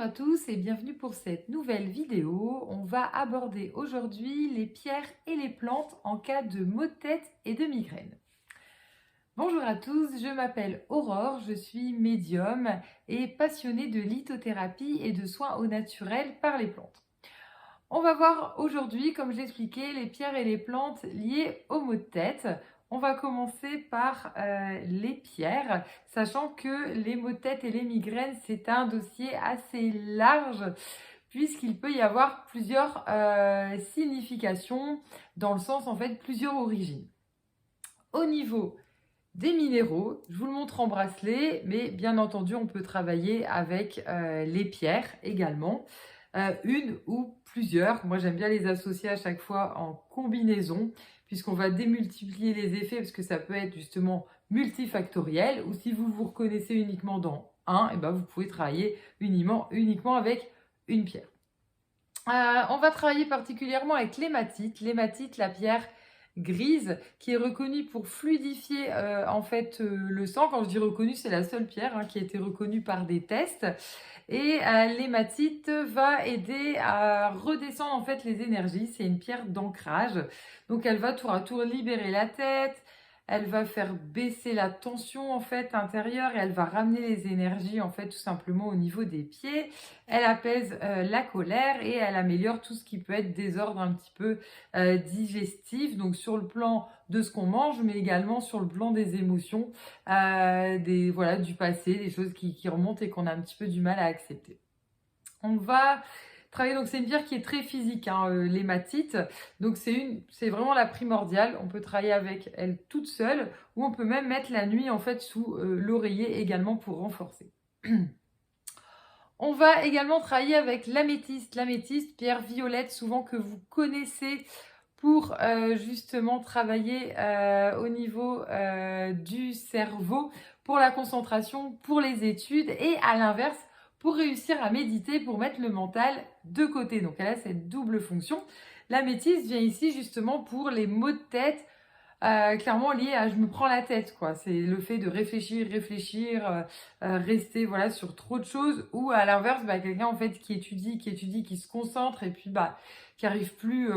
Bonjour à tous et bienvenue pour cette nouvelle vidéo. On va aborder aujourd'hui les pierres et les plantes en cas de maux de tête et de migraine. Bonjour à tous, je m'appelle Aurore, je suis médium et passionnée de lithothérapie et de soins au naturel par les plantes. On va voir aujourd'hui, comme je l'expliquais, les pierres et les plantes liées aux maux de tête. On va commencer par les pierres, sachant que les maux de tête et les migraines, c'est un dossier assez large, puisqu'il peut y avoir plusieurs significations, dans le sens en fait plusieurs origines. Au niveau des minéraux, je vous le montre en bracelet, mais bien entendu, on peut travailler avec les pierres également, une ou plusieurs. Moi, j'aime bien les associer à chaque fois en combinaison, puisqu'on va démultiplier les effets, parce que ça peut être justement multifactoriel, ou si vous vous reconnaissez uniquement dans un, et ben vous pouvez travailler uniquement avec une pierre. On va travailler particulièrement avec l'hématite. L'hématite, la pierre grise, qui est reconnue pour fluidifier le sang. Quand je dis reconnue, c'est la seule pierre qui a été reconnue par des tests. Et l'hématite va aider à redescendre en fait les énergies. C'est une pierre d'ancrage. Donc elle va tour à tour libérer la tête. Elle va faire baisser la tension en fait intérieure et elle va ramener les énergies en fait tout simplement au niveau des pieds. Elle apaise la colère et elle améliore tout ce qui peut être désordre un petit peu digestif, donc sur le plan de ce qu'on mange, mais également sur le plan des émotions, du passé, des choses qui remontent et qu'on a un petit peu du mal à accepter. On va travailler, donc c'est une pierre qui est très physique, l'hématite, donc c'est vraiment la primordiale. On peut travailler avec elle toute seule ou on peut même mettre la nuit en fait sous l'oreiller également pour renforcer. On va également travailler avec l'améthyste. L'améthyste, pierre violette, souvent que vous connaissez pour justement travailler au niveau du cerveau, pour la concentration, pour les études et à l'inverse, pour réussir à méditer, pour mettre le mental de côté. Donc elle a cette double fonction. L'améthyste vient ici justement pour les maux de tête, clairement lié à je me prends la tête, quoi. C'est le fait de réfléchir, rester voilà sur trop de choses, ou à l'inverse, quelqu'un en fait qui étudie, qui se concentre et puis qui arrive plus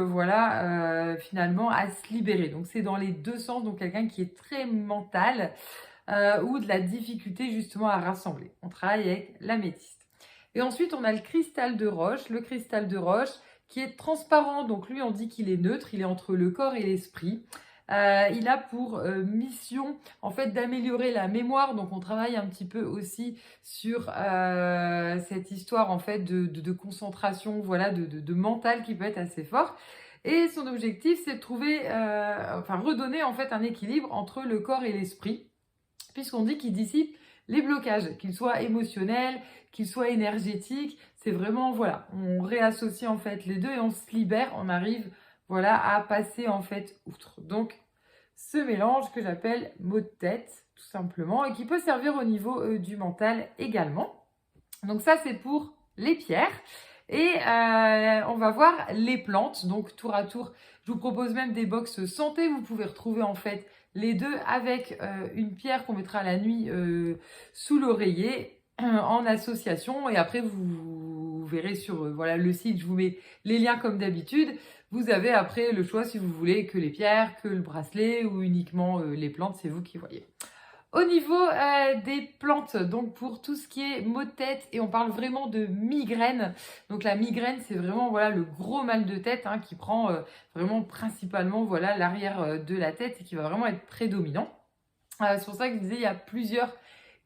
finalement à se libérer. Donc c'est dans les deux sens, donc quelqu'un qui est très mental ou de la difficulté justement à rassembler. On travaille avec l'améthyste. Et ensuite on a le cristal de roche. Le cristal de roche qui est transparent, donc lui on dit qu'il est neutre, il est entre le corps et l'esprit. Il a pour mission en fait d'améliorer la mémoire, donc on travaille un petit peu aussi sur cette histoire en fait de concentration, voilà, de mental qui peut être assez fort. Et son objectif, c'est de trouver, redonner en fait un équilibre entre le corps et l'esprit, puisqu'on dit qu'il dissipe les blocages, qu'ils soient émotionnels, qu'ils soient énergétiques. C'est vraiment, voilà, on réassocie en fait les deux et on se libère, on arrive voilà, à passer en fait outre. Donc, ce mélange que j'appelle mot de tête, tout simplement, et qui peut servir au niveau du mental également. Donc ça, c'est pour les pierres. Et on va voir les plantes, donc tour à tour. Je vous propose même des box santé. Vous pouvez retrouver en fait les deux avec une pierre qu'on mettra la nuit sous l'oreiller en association. Et après, vous verrez sur voilà, le site, je vous mets les liens comme d'habitude. Vous avez après le choix si vous voulez que les pierres, que le bracelet ou uniquement les plantes, c'est vous qui voyez. Au niveau des plantes, donc pour tout ce qui est maux de tête, et on parle vraiment de migraine. Donc la migraine, c'est vraiment voilà le gros mal de tête qui prend vraiment principalement voilà l'arrière de la tête et qui va vraiment être prédominant. C'est pour ça que je disais il y a plusieurs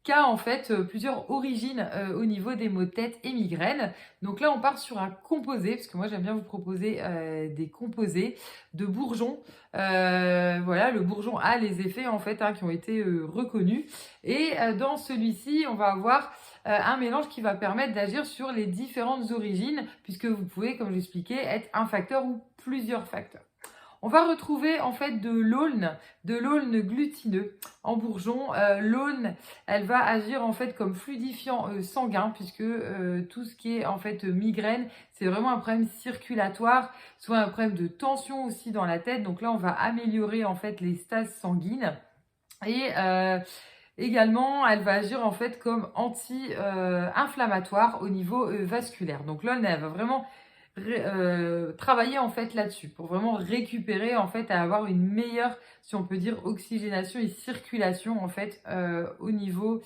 cas en fait, plusieurs origines au niveau des maux de tête et migraines. Donc là, on part sur un composé, parce que moi j'aime bien vous proposer des composés de bourgeons. Voilà, le bourgeon a les effets en fait qui ont été reconnus. Et dans celui-ci, on va avoir un mélange qui va permettre d'agir sur les différentes origines, puisque vous pouvez, comme j'expliquais, être un facteur ou plusieurs facteurs. On va retrouver en fait de l'aulne glutineux en bourgeon. L'aulne, elle va agir en fait comme fluidifiant sanguin, puisque tout ce qui est en fait migraine, c'est vraiment un problème circulatoire, soit un problème de tension aussi dans la tête. Donc là, on va améliorer en fait les stases sanguines et Également, elle va agir en fait comme anti-inflammatoire au niveau vasculaire. Donc là, elle va vraiment travailler en fait là-dessus pour vraiment récupérer en fait à avoir une meilleure, si on peut dire, oxygénation et circulation en fait au niveau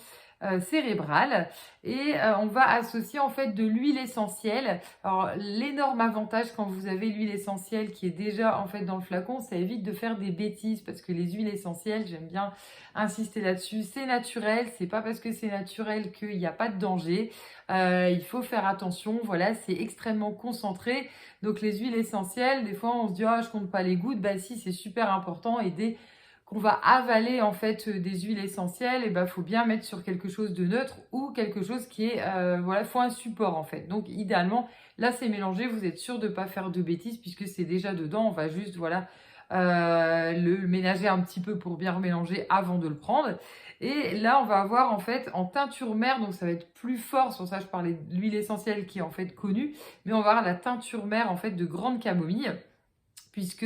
cérébral. Et on va associer en fait de l'huile essentielle. Alors l'énorme avantage quand vous avez l'huile essentielle qui est déjà en fait dans le flacon, ça évite de faire des bêtises parce que les huiles essentielles, j'aime bien insister là-dessus, c'est naturel, c'est pas parce que c'est naturel qu'il n'y a pas de danger. Il faut faire attention, voilà, c'est extrêmement concentré. Donc les huiles essentielles, des fois on se dit ah je compte pas les gouttes, bah si c'est super important et dès qu'on va avaler en fait des huiles essentielles, et ben faut bien mettre sur quelque chose de neutre ou quelque chose qui est voilà, faut un support en fait. Donc idéalement, là c'est mélangé, vous êtes sûr de pas faire de bêtises puisque c'est déjà dedans, on va juste voilà le ménager un petit peu pour bien remélanger avant de le prendre. Et là, on va avoir en fait en teinture mère, donc ça va être plus fort, sur ça je parlais de l'huile essentielle qui est en fait connue, mais on va avoir la teinture mère en fait de grande camomille, puisque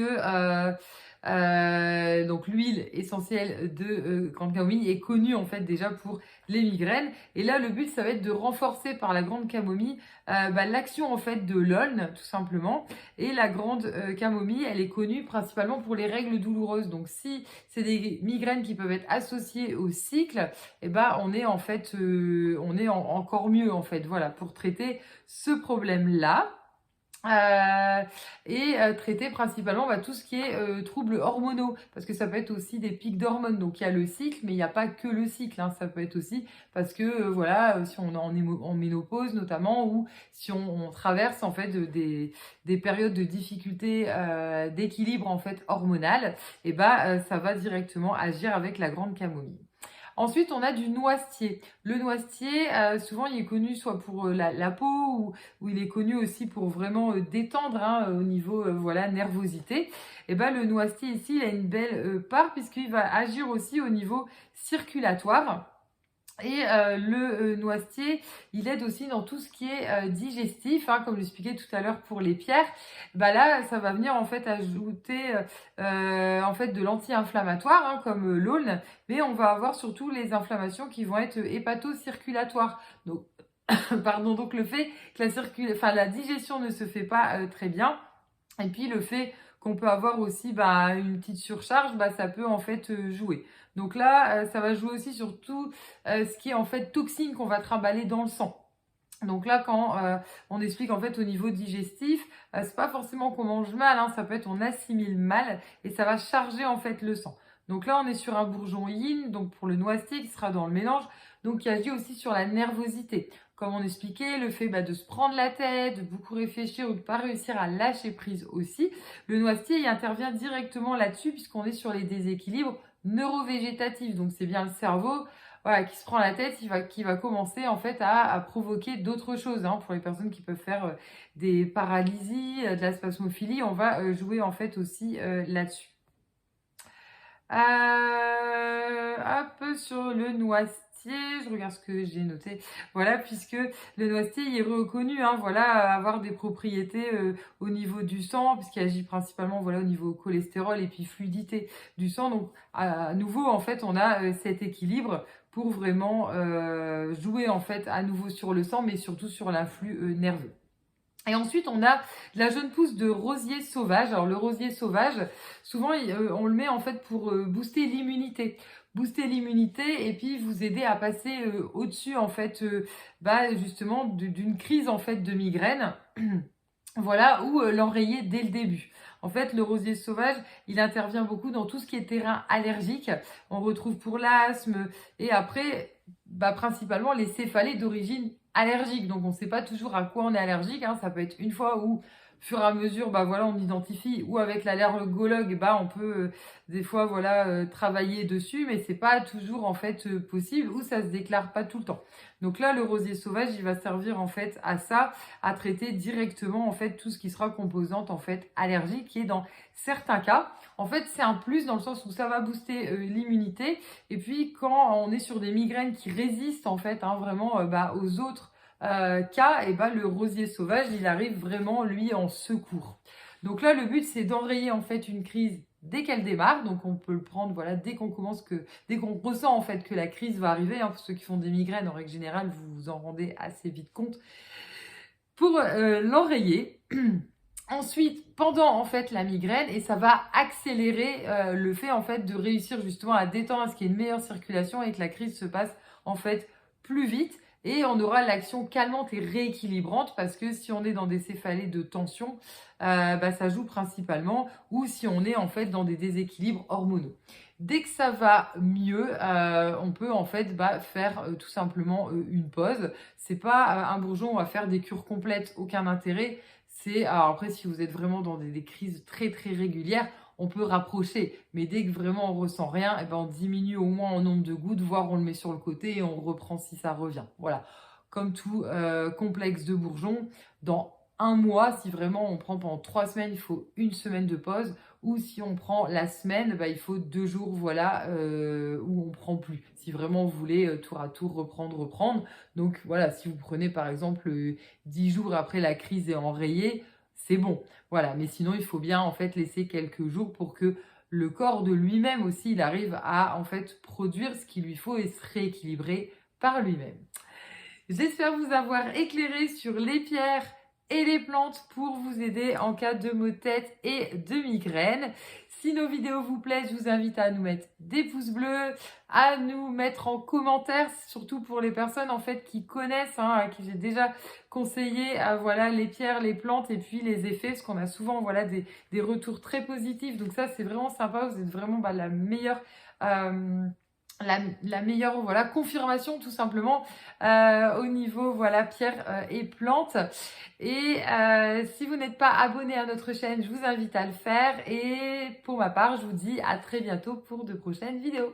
donc l'huile essentielle de grande camomille est connue en fait déjà pour les migraines. Et là, le but, ça va être de renforcer par la grande camomille l'action en fait de l'aulne, tout simplement. Et la grande camomille, elle est connue principalement pour les règles douloureuses. Donc si c'est des migraines qui peuvent être associées au cycle, et ben on est en fait, encore mieux en fait, voilà, pour traiter ce problème-là. Traiter principalement tout ce qui est troubles hormonaux, parce que ça peut être aussi des pics d'hormones. Donc il y a le cycle, mais il n'y a pas que le cycle, hein. Ça peut être aussi parce que voilà, si on est en ménopause notamment, ou si on traverse en fait des périodes de difficulté d'équilibre en fait hormonal, et ça va directement agir avec la grande camomille. Ensuite, on a du noisetier. Le noisetier, souvent, il est connu soit pour la peau, ou il est connu aussi pour vraiment détendre, hein, au niveau voilà, nervosité. Et le noisetier ici, il a une belle part puisqu'il va agir aussi au niveau circulatoire. Et le noisetier, il aide aussi dans tout ce qui est digestif, hein, comme j'expliquais tout à l'heure pour les pierres. Là, ça va venir en fait ajouter en fait de l'anti-inflammatoire, hein, comme l'aulne, mais on va avoir surtout les inflammations qui vont être hépato-circulatoires. Donc, pardon, donc le fait que la digestion ne se fait pas très bien, et puis le fait qu'on peut avoir aussi une petite surcharge, ça peut en fait jouer. Donc là, ça va jouer aussi sur tout ce qui est en fait toxine qu'on va trimballer dans le sang. Donc là, quand on explique en fait au niveau digestif, c'est pas forcément qu'on mange mal, hein, ça peut être on assimile mal et ça va charger en fait le sang. Donc là, on est sur un bourgeon yin, donc pour le noisetier qui sera dans le mélange, donc qui agit aussi sur la nervosité. Comme on expliquait, le fait de se prendre la tête, de beaucoup réfléchir ou de pas réussir à lâcher prise aussi, le noisetier il intervient directement là-dessus puisqu'on est sur les déséquilibres neurovégétatifs. Donc c'est bien le cerveau voilà, qui se prend la tête, qui va commencer en fait à provoquer d'autres choses. Hein. Pour les personnes qui peuvent faire des paralysies, de la spasmophilie, on va jouer en fait aussi là-dessus. Un peu sur le noisetier, je regarde ce que j'ai noté. Voilà, puisque le noisetier il est reconnu, hein, voilà, avoir des propriétés au niveau du sang, puisqu'il agit principalement voilà, au niveau cholestérol et puis fluidité du sang. Donc, à nouveau, en fait, on a cet équilibre pour vraiment jouer en fait à nouveau sur le sang, mais surtout sur l'influx nerveux. Et ensuite, on a la jeune pousse de rosier sauvage. Alors, le rosier sauvage, souvent, on le met en fait pour booster l'immunité. Booster l'immunité et puis vous aider à passer au-dessus, en fait, justement, d'une crise, en fait, de migraine. Voilà, ou l'enrayer dès le début. En fait, le rosier sauvage, il intervient beaucoup dans tout ce qui est terrain allergique. On retrouve pour l'asthme et après, principalement les céphalées d'origine allergique. Donc, on ne sait pas toujours à quoi on est allergique. Hein. Ça peut être une fois où, au fur et à mesure, voilà, on identifie. Ou avec l'allergologue, on peut des fois voilà travailler dessus, mais c'est pas toujours en fait possible ou ça se déclare pas tout le temps. Donc là, le rosier sauvage, il va servir en fait à ça, à traiter directement en fait tout ce qui sera composante en fait allergique, qui est dans certains cas. En fait, c'est un plus dans le sens où ça va booster l'immunité. Et puis, quand on est sur des migraines qui résistent en fait vraiment aux autres cas, et le rosier sauvage, il arrive vraiment lui en secours. Donc là, le but, c'est d'enrayer en fait une crise dès qu'elle démarre. Donc on peut le prendre voilà, dès qu'on ressent en fait que la crise va arriver. Pour ceux qui font des migraines, en règle générale, vous vous en rendez assez vite compte. Pour l'enrayer. Ensuite, pendant en fait la migraine, et ça va accélérer le fait en fait de réussir justement à détendre, à ce qu'il y ait une meilleure circulation et que la crise se passe en fait plus vite. Et on aura l'action calmante et rééquilibrante parce que si on est dans des céphalées de tension, ça joue principalement, ou si on est en fait dans des déséquilibres hormonaux. Dès que ça va mieux, on peut en fait faire tout simplement une pause. C'est pas un bourgeon, on va faire des cures complètes, aucun intérêt. Alors après, si vous êtes vraiment dans des crises très très régulières, on peut rapprocher. Mais dès que vraiment on ressent rien, on diminue au moins en nombre de gouttes, voire on le met sur le côté et on reprend si ça revient. Voilà. Comme tout complexe de bourgeon, dans un mois, si vraiment on prend pendant 3 semaines, il faut 1 semaine de pause. Ou si on prend la semaine, il faut 2 jours voilà, où on prend plus. Si vraiment vous voulez tour à tour reprendre. Donc voilà, si vous prenez par exemple 10 jours après la crise est enrayée, c'est bon. Voilà, mais sinon il faut bien en fait laisser quelques jours pour que le corps de lui-même aussi, il arrive à en fait produire ce qu'il lui faut et se rééquilibrer par lui-même. J'espère vous avoir éclairé sur les pierres et les plantes pour vous aider en cas de maux de tête et de migraine. Si nos vidéos vous plaisent, je vous invite à nous mettre des pouces bleus, à nous mettre en commentaire, surtout pour les personnes en fait qui connaissent, à qui j'ai déjà conseillé voilà, les pierres, les plantes et puis les effets, parce qu'on a souvent voilà, des retours très positifs. Donc ça, c'est vraiment sympa, vous êtes vraiment la meilleure... la meilleure voilà, confirmation tout simplement au niveau voilà, pierre et plantes. Et si vous n'êtes pas abonné à notre chaîne, je vous invite à le faire. Et pour ma part, je vous dis à très bientôt pour de prochaines vidéos.